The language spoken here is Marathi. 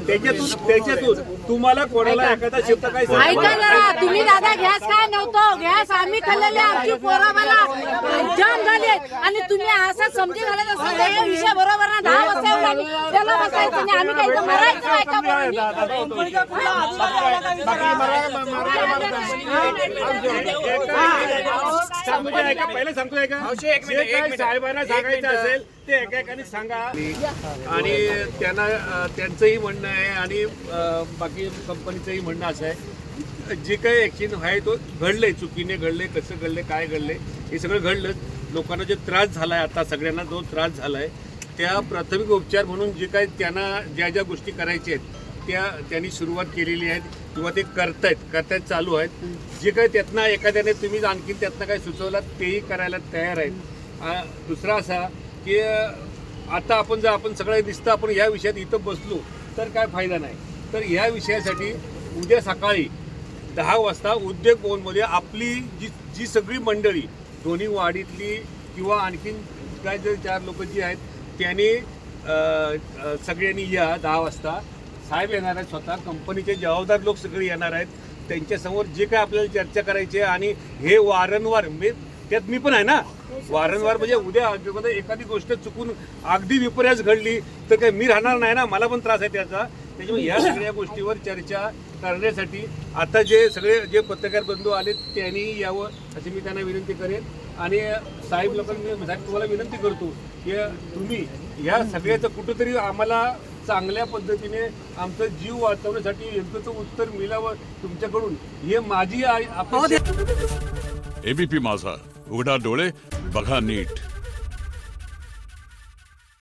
त्याच्यातून तुम्हाला कोणाला एखादा शब्द काय ऐका जरा, तुम्ही दादा गॅस काय नव्हतं, गॅस आम्ही खाल्लेले, आमची पोरं मला जाम झाले आणि तुम्ही असं समजी घालत असाल तर हे विषय बरोबर ना. 10 वाजता येऊन आम्ही त्याला बसायचं नाही, आम्ही काही इथं मरायचं नाही का पहिले सांगतो साहेबांना सांगायचं असेल ते एकेकाने सांगा आणि त्यांना त्यांचंही म्हणणं आहे आणि बाकी कंपनीचंही म्हणणं असं आहे जे काही ॲक्शन आहे तो घडलंय, चुकीने घडलंय, कसं घडलंय, काय घडलंय हे सगळं घडलं. लोकांना जो त्रास झाला आहे, आता सगळ्यांना जो त्रास झाला आहे त्या प्राथमिक उपचार म्हणून जे काही त्यांना ज्या ज्या गोष्टी करायच्या आहेत त्यांनी सुरुवात केलेली आहेत किंवा ते करतायत चालू आहेत. जे काही त्यातनं एखाद्याने तुम्ही आणखीन त्यातनं काही सुचवलं तेही करायला तयार आहेत. दुसरा असा की आता आपण सगळं दिसतं आपण या विषयात इथं बसलो तर काय फायदा नाही. तर या विषयासाठी उद्या सकाळी 10 वाजता उद्योग भवनमध्ये आपली जी सगळी मंडळी दोन्ही वाडीतली किंवा आणखीन काय जे 4 लोक जी आहेत त्यांनी सगळ्यांनी या 10 वाजता. साहेब येणार आहेत, स्वतः कंपनीचे जबाबदार लोक सगळे येणार आहेत. त्यांच्यासमोर जे काय आपल्याला चर्चा करायची आहे आणि हे वारंवार त्यात मी पण आहे ना, वारंवार म्हणजे उद्या एखादी गोष्ट चुकून अगदी विपर्यास घडली तर काय मी राहणार नाही ना, मला पण त्रास आहे त्याचा. त्याच्यामुळे या सगळ्या गोष्टीवर चर्चा करण्यासाठी आता जे पत्रकार बंधू आले त्यांनी यावं अशी मी त्यांना विनंती करेन. आणि साहेब लोकांनी तुम्हाला विनंती करतो की तुम्ही या सगळ्याचं कुठंतरी आम्हाला चांगल्या पद्धतीने आमचा जीव वाचवण्यासाठी योग्य उत्तर मिळावं तुमच्याकडून, हे माझी अपेक्षा. एबीपी माझा, उघडा डोळे बघा नीट.